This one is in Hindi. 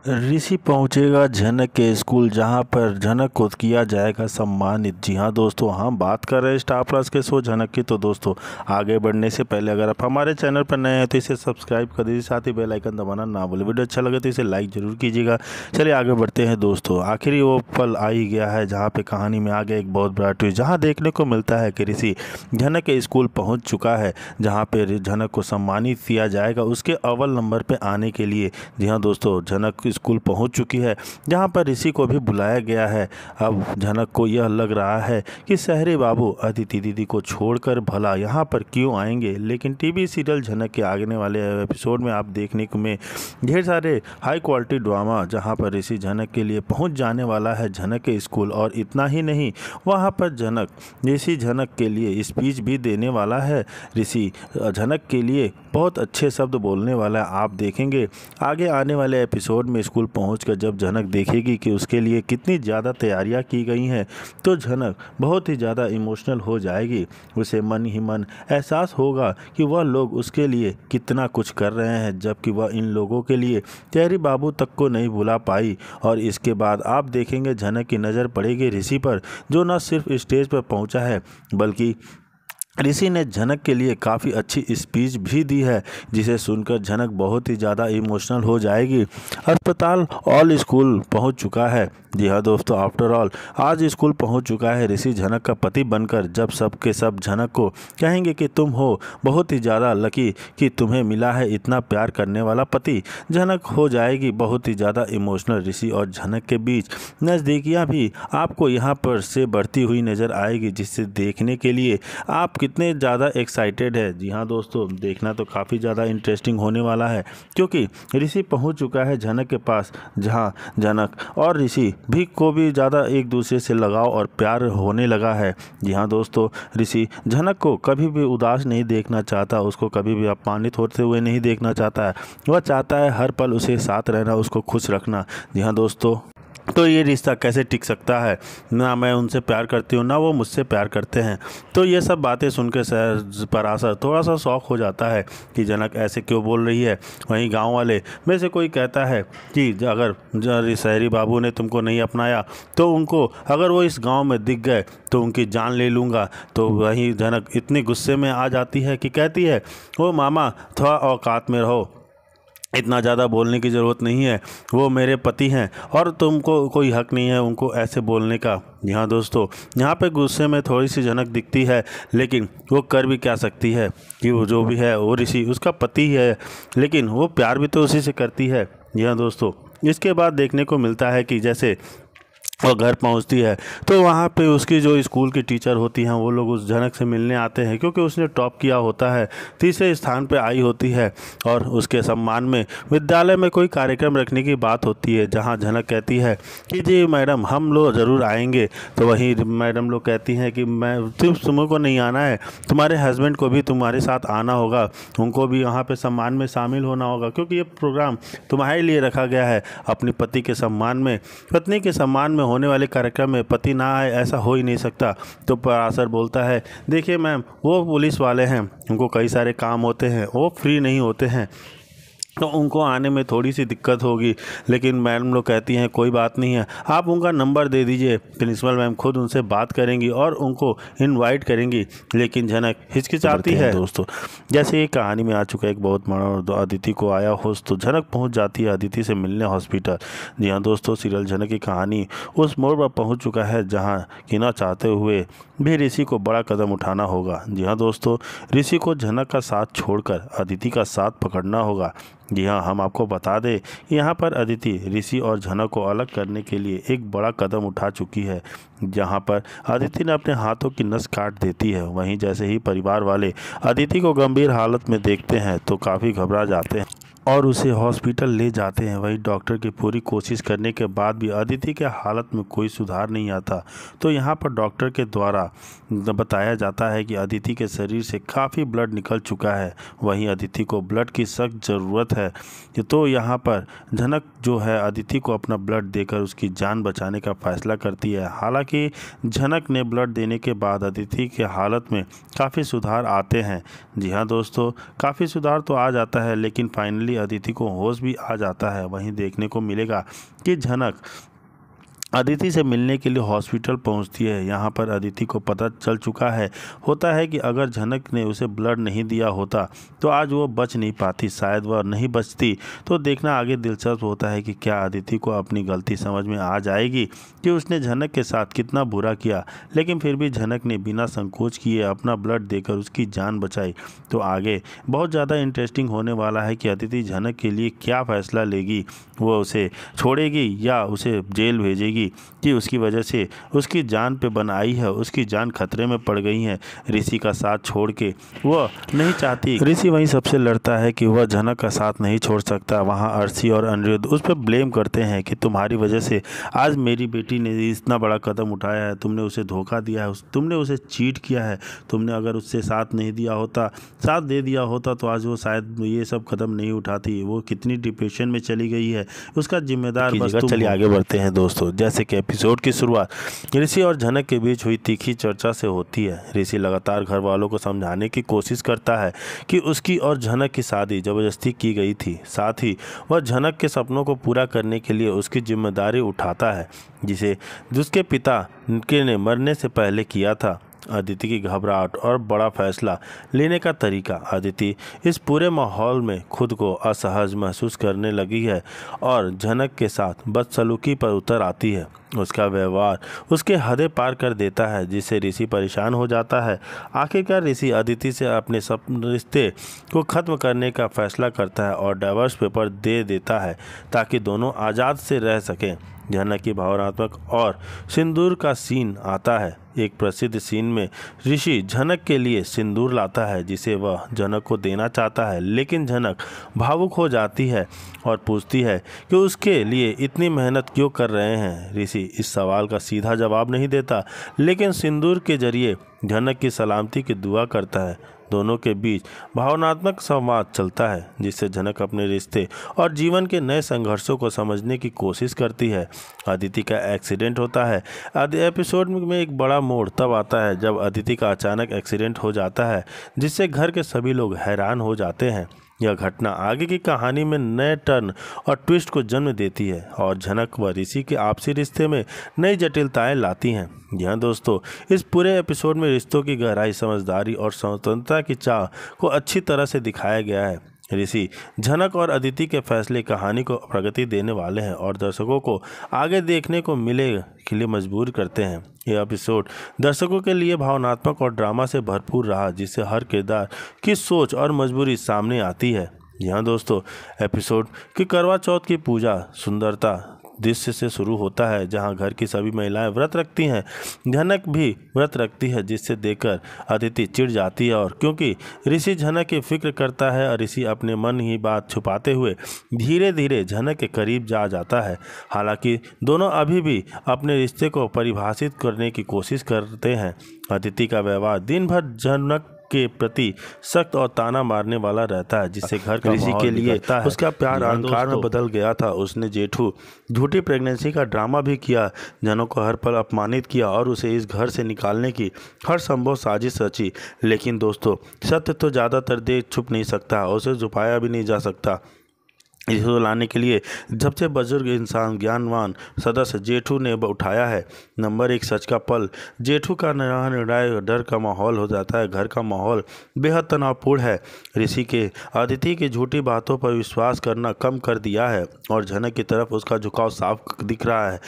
ऋषि पहुंचेगा झनक के स्कूल, जहां पर झनक को किया जाएगा सम्मानित। जी हां दोस्तों, हम बात कर रहे हैं स्टार प्लस के शो झनक की। तो दोस्तों, आगे बढ़ने से पहले अगर आप हमारे चैनल पर नए हैं तो इसे सब्सक्राइब कर दीजिए, साथ ही बेल आइकन दबाना ना भूलें। वीडियो अच्छा लगे तो इसे लाइक जरूर कीजिएगा। चलिए आगे बढ़ते हैं दोस्तों। आखिरी वो पल आ ही गया है जहाँ पे कहानी में आ गया एक बहुत बड़ा ट्विस्ट, जहाँ देखने को मिलता है कि ऋषि झनक के स्कूल पहुँच चुका है, जहाँ पे झनक को सम्मानित किया जाएगा उसके अव्वल नंबर पर आने के लिए। जी हाँ दोस्तों, झनक स्कूल पहुंच चुकी है, जहां पर ऋषि को भी बुलाया गया है। अब झनक को यह लग रहा है कि शहरी बाबू अदिति दीदी को छोड़कर भला यहां पर क्यों आएंगे, लेकिन टीवी सीरियल झनक के आगने वाले एपिसोड में आप देखने को में ढेर सारे हाई क्वालिटी ड्रामा, जहां पर ऋषि झनक के लिए पहुंच जाने वाला है झनक के स्कूल। और इतना ही नहीं, वहां पर ऋषि झनक के लिए स्पीच भी देने वाला है। ऋषि झनक के लिए बहुत अच्छे शब्द बोलने वाला है। आप देखेंगे आगे आने वाले एपिसोड में स्कूल पहुंचकर जब झनक देखेगी कि उसके लिए कितनी ज़्यादा तैयारियां की गई हैं, तो झनक बहुत ही ज़्यादा इमोशनल हो जाएगी। उसे मन ही मन एहसास होगा कि वह लोग उसके लिए कितना कुछ कर रहे हैं, जबकि वह इन लोगों के लिए शहरी बाबू तक को नहीं भुला पाई। और इसके बाद आप देखेंगे झनक की नज़र पड़ेगी ऋषि पर, जो न सिर्फ स्टेज पर पहुंचा है बल्कि ऋषि ने झनक के लिए काफ़ी अच्छी स्पीच भी दी है, जिसे सुनकर झनक बहुत ही ज़्यादा इमोशनल हो जाएगी। अस्पताल ऑल स्कूल पहुंच चुका है। जी हाँ दोस्तों, आफ्टर ऑल आज स्कूल पहुंच चुका है ऋषि झनक का पति बनकर। जब सब के सब झनक को कहेंगे कि तुम हो बहुत ही ज़्यादा लकी कि तुम्हें मिला है इतना प्यार करने वाला पति, झनक हो जाएगी बहुत ही ज़्यादा इमोशनल। ऋषि और झनक के बीच नज़दीकियाँ भी आपको यहाँ पर से बढ़ती हुई नज़र आएगी, जिससे देखने के लिए आप कितने ज़्यादा एक्साइटेड है। जी हाँ दोस्तों, देखना तो काफ़ी ज़्यादा इंटरेस्टिंग होने वाला है, क्योंकि ऋषि पहुँच चुका है झनक के पास, जहाँ झनक और ऋषि भी को भी ज़्यादा एक दूसरे से लगाव और प्यार होने लगा है। जी हाँ दोस्तों, ऋषि झनक को कभी भी उदास नहीं देखना चाहता, उसको कभी भी अपमानित होते हुए नहीं देखना चाहता है। वह चाहता है हर पल उसे साथ रहना, उसको खुश रखना। जी हाँ दोस्तों, तो ये रिश्ता कैसे टिक सकता है? ना मैं उनसे प्यार करती हूँ, ना वो मुझसे प्यार करते हैं। तो ये सब बातें सुनकर पराशर थोड़ा सा शौक हो जाता है कि झनक ऐसे क्यों बोल रही है। वहीं गांव वाले में से कोई कहता है कि अगर शहरी बाबू ने तुमको नहीं अपनाया तो उनको, अगर वो इस गांव में दिख गए तो उनकी जान ले लूँगा। तो वहीं झनक इतनी गुस्से में आ जाती है कि कहती है, ओ मामा थोड़ा औकात में रहो, इतना ज़्यादा बोलने की ज़रूरत नहीं है, वो मेरे पति हैं और तुमको कोई हक नहीं है उनको ऐसे बोलने का। यहाँ दोस्तों, यहाँ पे गुस्से में थोड़ी सी झनक दिखती है, लेकिन वो कर भी क्या सकती है कि वो जो भी है वो ऋषि उसका पति है, लेकिन वो प्यार भी तो उसी से करती है। यहाँ दोस्तों, इसके बाद देखने को मिलता है कि जैसे वो घर पहुंचती है तो वहाँ पे उसकी जो स्कूल की टीचर होती हैं वो लोग उस झनक से मिलने आते हैं, क्योंकि उसने टॉप किया होता है, तीसरे स्थान पे आई होती है। और उसके सम्मान में विद्यालय में कोई कार्यक्रम रखने की बात होती है, जहाँ झनक कहती है कि जी मैडम हम लोग ज़रूर आएंगे। तो वहीं मैडम लोग कहती हैं कि मैं तुमको को नहीं आना है, तुम्हारे हस्बैंड को भी तुम्हारे साथ आना होगा, उनको भी यहाँ पर सम्मान में शामिल होना होगा, क्योंकि ये प्रोग्राम तुम्हारे लिए रखा गया है। अपनी पति के सम्मान में, पत्नी के सम्मान में होने वाले कार्यक्रम में पति ना आए, ऐसा हो ही नहीं सकता। तो पराशर बोलता है, देखिए मैम वो पुलिस वाले हैं, उनको कई सारे काम होते हैं, वो फ्री नहीं होते हैं, तो उनको आने में थोड़ी सी दिक्कत होगी। लेकिन मैडम लोग कहती हैं कोई बात नहीं है, आप उनका नंबर दे दीजिए, प्रिंसिपल मैम खुद उनसे बात करेंगी और उनको इनवाइट करेंगी। लेकिन झनक हिचकिचाती है। दोस्तों, जैसे ये कहानी में आ चुका है एक बहुत बड़ा अदिति को आया होश, तो झनक पहुंच जाती है अदिति से मिलने हॉस्पिटल। जी हाँ दोस्तों, सीरियल झनक की कहानी उस मोड़ पर पहुँच चुका है जहाँ कि ना चाहते हुए भी ऋषि को बड़ा कदम उठाना होगा। जी हाँ दोस्तों, ऋषि को झनक का साथ छोड़कर अदिति का साथ पकड़ना होगा। जी हाँ, हम आपको बता दें, यहाँ पर अदिति ऋषि और झनक को अलग करने के लिए एक बड़ा कदम उठा चुकी है, जहाँ पर अदिति ने अपने हाथों की नस काट देती है। वहीं जैसे ही परिवार वाले अदिति को गंभीर हालत में देखते हैं तो काफ़ी घबरा जाते हैं और उसे हॉस्पिटल ले जाते हैं। वहीं डॉक्टर की पूरी कोशिश करने के बाद भी अदिति के हालत में कोई सुधार नहीं आता। तो यहाँ पर डॉक्टर के द्वारा बताया जाता है कि अदिति के शरीर से काफ़ी ब्लड निकल चुका है, वहीं अदिति को ब्लड की सख्त ज़रूरत है। तो यहाँ पर झनक जो है अदिति को अपना ब्लड देकर उसकी जान बचाने का फैसला करती है। हालांकि झनक ने ब्लड देने के बाद अदिति के हालत में काफ़ी सुधार आते हैं। जी हाँ दोस्तों, काफ़ी सुधार तो आ जाता है, लेकिन फाइनली अदिति को होश भी आ जाता है। वहीं देखने को मिलेगा कि झनक अदिति से मिलने के लिए हॉस्पिटल पहुंचती है। यहाँ पर अदिति को पता चल चुका होता है कि अगर झनक ने उसे ब्लड नहीं दिया होता तो आज वो बच नहीं पाती, शायद वह नहीं बचती। तो देखना आगे दिलचस्प होता है कि क्या अदिति को अपनी गलती समझ में आ जाएगी कि उसने झनक के साथ कितना बुरा किया, लेकिन फिर भी झनक ने बिना संकोच किए अपना ब्लड देकर उसकी जान बचाई। तो आगे बहुत ज़्यादा इंटरेस्टिंग होने वाला है कि अदिति झनक के लिए क्या फ़ैसला लेगी। वो उसे छोड़ेगी या उसे जेल भेजेगी कि उसकी वजह से उसकी जान पे बन आई है, उसकी जान खतरे में पड़ गई है। ऋषि का साथ छोड़ के वह नहीं चाहती। ऋषि वहीं सबसे लड़ता है कि वह झनक का साथ नहीं छोड़ सकता। वहाँ अर्शी और अनिरुद्ध उस पर ब्लेम करते हैं कि तुम्हारी वजह से आज मेरी बेटी ने इतना बड़ा कदम उठाया है, तुमने उसे धोखा दिया है, तुमने उसे चीट किया है। तुमने अगर उससे साथ नहीं दिया होता, साथ दे दिया होता तो आज वो शायद ये सब कदम नहीं उठाती। वो कितनी डिप्रेशन में चली गई है, उसका जिम्मेदार बस तुम। चलिए आगे बढ़ते हैं दोस्तों। जैसे कि एपिसोड की शुरुआत ऋषि और झनक के बीच हुई तीखी चर्चा से होती है। ऋषि लगातार घर वालों को समझाने की कोशिश करता है कि उसकी और झनक की शादी जबरदस्ती की गई थी। साथ ही वह झनक के सपनों को पूरा करने के लिए उसकी जिम्मेदारी उठाता है, जिसे उसके पिता ने मरने से पहले किया था। अदिति की घबराहट और बड़ा फैसला लेने का तरीका। अदिति इस पूरे माहौल में खुद को असहज महसूस करने लगी है और झनक के साथ बदसलूकी पर उतर आती है। उसका व्यवहार उसके हदें पार कर देता है, जिससे ऋषि परेशान हो जाता है। आखिरकार ऋषि अदिति से अपने रिश्ते को ख़त्म करने का फैसला करता है और डाइवोर्स पेपर दे देता है ताकि दोनों आज़ाद से रह सकें। झनक की भावनात्मक और सिंदूर का सीन आता है। एक प्रसिद्ध सीन में ऋषि झनक के लिए सिंदूर लाता है जिसे वह झनक को देना चाहता है, लेकिन झनक भावुक हो जाती है और पूछती है कि उसके लिए इतनी मेहनत क्यों कर रहे हैं। ऋषि इस सवाल का सीधा जवाब नहीं देता, लेकिन सिंदूर के जरिए झनक की सलामती की दुआ करता है। दोनों के बीच भावनात्मक संवाद चलता है, जिससे झनक अपने रिश्ते और जीवन के नए संघर्षों को समझने की कोशिश करती है। अदिति का एक्सीडेंट होता है। एपिसोड में एक बड़ा मोड़ तब आता है जब अदिति का अचानक एक्सीडेंट हो जाता है, जिससे घर के सभी लोग हैरान हो जाते हैं। यह घटना आगे की कहानी में नए टर्न और ट्विस्ट को जन्म देती है और झनक व ऋषि के आपसी रिश्ते में नई जटिलताएं लाती हैं। यहाँ दोस्तों, इस पूरे एपिसोड में रिश्तों की गहराई, समझदारी और स्वतंत्रता की चाह को अच्छी तरह से दिखाया गया है। ऋषि, झनक और अदिति के फैसले कहानी को प्रगति देने वाले हैं और दर्शकों को आगे देखने को मिले के लिए मजबूर करते हैं। यह एपिसोड दर्शकों के लिए भावनात्मक और ड्रामा से भरपूर रहा, जिससे हर किरदार की सोच और मजबूरी सामने आती है। यहाँ दोस्तों, एपिसोड की करवा चौथ की पूजा सुंदरता दृश्य से शुरू होता है, जहां घर की सभी महिलाएं व्रत रखती हैं। झनक भी व्रत रखती है, जिससे देखकर अदिति चिढ़ जाती है और क्योंकि ऋषि झनक की फिक्र करता है और ऋषि अपने मन ही बात छुपाते हुए धीरे धीरे झनक के करीब जा जाता है। हालांकि दोनों अभी भी अपने रिश्ते को परिभाषित करने की कोशिश करते हैं। अदिति का व्यवहार दिन भर झनक के प्रति सख्त और ताना मारने वाला रहता है, जिससे घर का ऋषि के लिए उसका प्यार अहंकार में बदल गया था। उसने जेठू झूठी प्रेगनेंसी का ड्रामा भी किया, जनों को हर पल अपमानित किया और उसे इस घर से निकालने की हर संभव साजिश रची। लेकिन दोस्तों, सत्य तो ज़्यादातर देर छुप नहीं सकता, उसे छुपाया भी नहीं जा सकता। इसको लाने के लिए सबसे बुजुर्ग इंसान, ज्ञानवान सदस्य जेठू ने उठाया है। नंबर 1, सच का पल। जेठू का निर्णय डर का माहौल हो जाता है। घर का माहौल बेहद तनावपूर्ण है। ऋषि के अदिति की झूठी बातों पर विश्वास करना कम कर दिया है और झनक की तरफ उसका झुकाव साफ दिख रहा है।